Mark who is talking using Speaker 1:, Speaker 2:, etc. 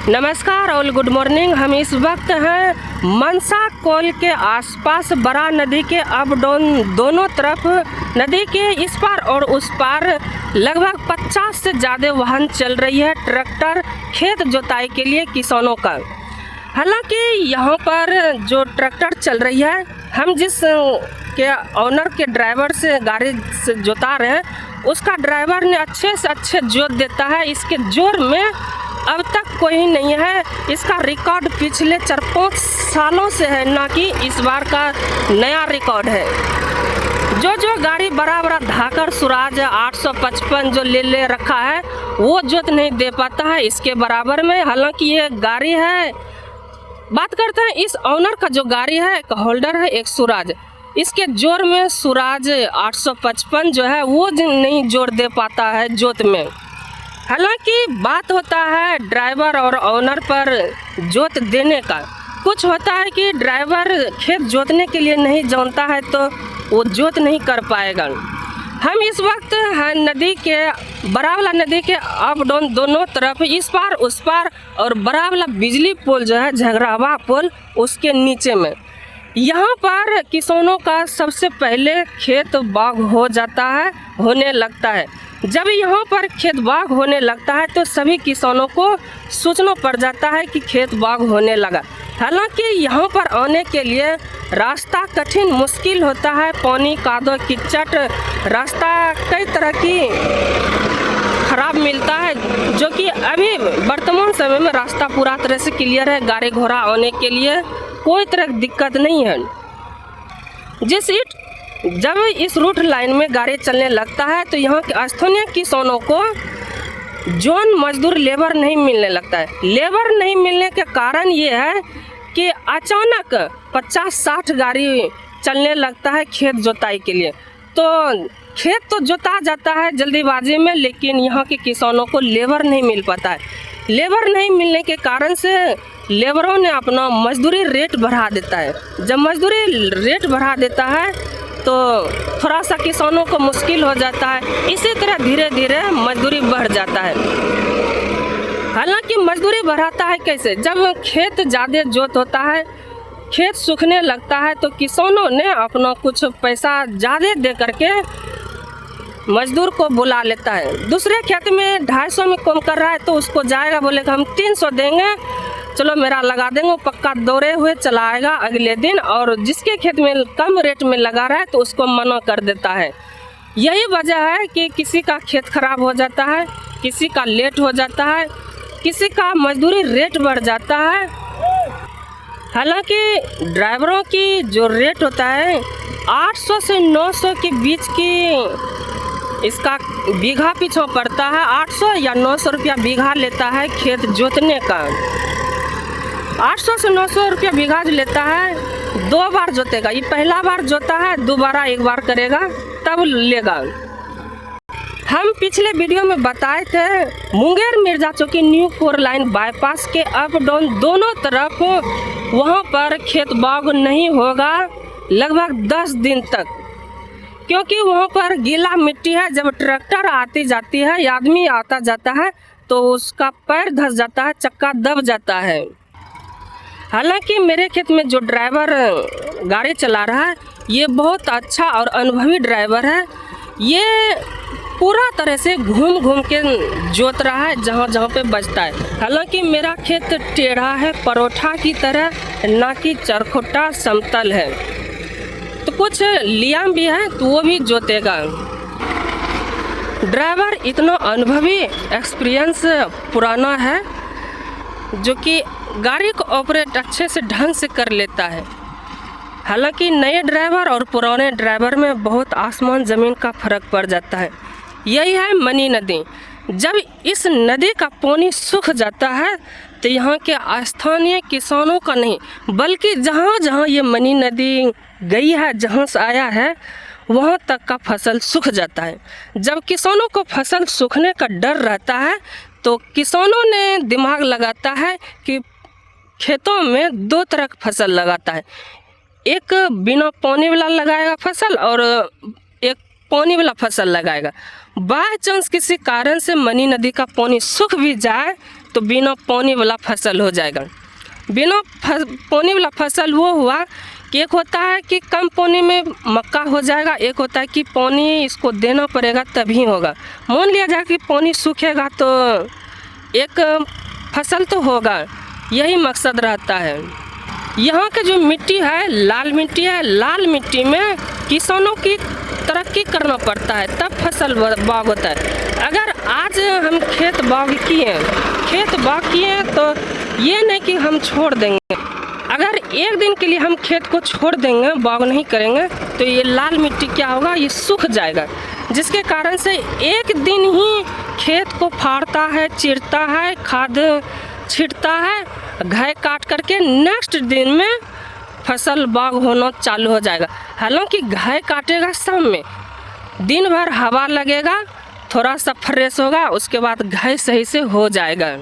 Speaker 1: नमस्कार और good morning. हम इस वक्त हैं मनसा कोल के आसपास बरा नदी के अप डाउन दोनों तरफ नदी के इस पार और उस पार लगभग 50 से ज़्यादा वाहन चल रही है ट्रैक्टर खेत जोताई के लिए किसानों का। हालांकि यहाँ पर जो ट्रैक्टर चल रही है, हम जिस के ऑनर के ड्राइवर से गाड़ी से जोता रहे हैं उसका ड्राइवर ने अच्छे से अच्छे जोत देता है। इसके जोर में अब तक कोई नहीं है। इसका रिकॉर्ड पिछले 4-5 सालों से है, ना कि इस बार का नया रिकॉर्ड है। जो गाड़ी बड़ा धाकर स्वराज 855 जो ले रखा है वो जोत नहीं दे पाता है इसके बराबर में। हालांकि ये गाड़ी है, बात करते हैं इस ऑनर का जो गाड़ी है, एक होल्डर है एक स्वराज। इसके जोर में स्वराज 855 जो है वो नहीं जोर दे पाता है जोत में। हालांकि बात होता है ड्राइवर और ऑनर पर जोत देने का। कुछ होता है कि ड्राइवर खेत जोतने के लिए नहीं जानता है तो वो जोत नहीं कर पाएगा। हम इस वक्त हैं नदी के बरावला नदी के अप डाउन दोनों तरफ इस पार उस पार और बरावला बिजली पोल जो है झगरावा पोल उसके नीचे में। यहाँ पर किसानों का सबसे पहले खेत बाग हो जाता है, होने लगता है। जब यहाँ पर खेत बाग होने लगता है तो सभी किसानों को सोचना पड़ जाता है कि खेत बाग होने लगा। हालांकि यहाँ पर आने के लिए रास्ता कठिन मुश्किल होता है, पानी कादो कीचड़ रास्ता कई तरह की खराब मिलता है, जो कि अभी वर्तमान समय में रास्ता पूरा तरह से क्लियर है। गाड़ी घोड़ा आने के लिए कोई तरह की दिक्कत नहीं है। जब इस रूट लाइन में गाड़ी चलने लगता है तो यहाँ के स्थानीय किसानों को जोन मजदूर लेबर नहीं मिलने लगता है। लेबर नहीं मिलने के कारण ये है कि अचानक 50-60 गाड़ी चलने लगता है खेत जोताई के लिए। तो खेत तो जोता जाता है जल्दीबाजी में, लेकिन यहाँ के किसानों को लेबर नहीं मिल पाता है। लेबर नहीं मिलने के कारण से लेबरों ने अपना मजदूरी रेट बढ़ा देता है। जब मजदूरी रेट बढ़ा देता है तो थोड़ा सा किसानों को मुश्किल हो जाता है। इसी तरह धीरे धीरे मजदूरी बढ़ जाता है। हालांकि मजदूरी बढ़ाता है कैसे? जब खेत ज़्यादा जोत होता है, खेत सूखने लगता है तो किसानों ने अपना कुछ पैसा ज़्यादा दे करके मजदूर को बुला लेता है। दूसरे खेत में 250 में कम कर रहा है तो उसको जाएगा, बोलेगा हम 300 देंगे, चलो मेरा लगा देंगे, पक्का दौड़े हुए चला आएगा अगले दिन। और जिसके खेत में कम रेट में लगा रहा है तो उसको मना कर देता है। यही वजह है कि किसी का खेत खराब हो जाता है, किसी का लेट हो जाता है, किसी का मजदूरी रेट बढ़ जाता है। हालांकि ड्राइवरों की जो रेट होता है 800 से 900 के बीच की इसका बीघा पीछे पड़ता है। 800 या 900 रुपया बीघा लेता है खेत जोतने का। 800 से 900 रुपया बीघा लेता है, 2 बार जोतेगा। ये पहला बार जोता है, दोबारा एक बार करेगा तब लेगा। हम पिछले वीडियो में बताए थे Munger Mirza Chowki new 4 line bypass के अप डाउन दोनों तरफ वहाँ पर खेत बाग नहीं होगा लगभग 10 दिन तक, क्योंकि वहाँ पर गीला मिट्टी है। जब ट्रैक्टर आती जाती है या आदमी आता जाता है तो उसका पैर धंस जाता है, चक्का दब जाता है। हालांकि मेरे खेत में जो ड्राइवर गाड़ी चला रहा है ये बहुत अच्छा और अनुभवी ड्राइवर है। ये पूरा तरह से घूम के जोत रहा है जहाँ जहाँ पे बचता है। हालांकि मेरा खेत टेढ़ा है, परोठा की तरह, ना कि चरखोटा समतल है। तो कुछ लियाम भी है तो वो भी जोतेगा। ड्राइवर इतना अनुभवी एक्सपीरियंस पुराना है जो कि गाड़ी को ऑपरेट अच्छे से ढंग से कर लेता है। हालांकि नए ड्राइवर और पुराने ड्राइवर में बहुत आसमान ज़मीन का फर्क पड़ जाता है। यही है मनी नदी। जब इस नदी का पानी सूख जाता है तो यहाँ के स्थानीय किसानों का नहीं, बल्कि जहाँ जहाँ ये मनी नदी गई है, जहाँ से आया है वहाँ तक का फसल सूख जाता है। जब किसानों को फसल सूखने का डर रहता है तो किसानों ने दिमाग लगाता है कि खेतों में 2 तरह की फसल लगाता है। एक बिना पानी वाला लगाएगा फसल और एक पानी वाला फसल लगाएगा। बाय चांस किसी कारण से मनी नदी का पानी सूख भी जाए तो बिना पानी वाला फसल हो जाएगा। बिना पानी वाला फसल वो हुआ कि एक होता है कि कम पानी में मक्का हो जाएगा, एक होता है कि पानी इसको देना पड़ेगा तभी होगा। मान लिया जाए कि पानी सूखेगा तो एक फसल तो होगा, यही मकसद रहता है। यहाँ के जो मिट्टी है लाल मिट्टी है, लाल मिट्टी में किसानों की तरक्की करना पड़ता है तब फसल बाग होता है। अगर आज हम खेत बाग किए तो ये नहीं कि हम छोड़ देंगे। अगर एक दिन के लिए हम खेत को छोड़ देंगे, बाग नहीं करेंगे, तो ये लाल मिट्टी क्या होगा, ये सूख जाएगा, जिसके कारण से एक दिन ही खेत को फाड़ता है, चीरता है, खाद छिड़ता है, घाय काट करके नेक्स्ट दिन में फसल बाग होना चालू हो जाएगा। हालांकि घाय काटेगा शाम में, दिन भर हवा लगेगा, थोड़ा सा फ्रेश होगा, उसके बाद घाय सही से हो जाएगा।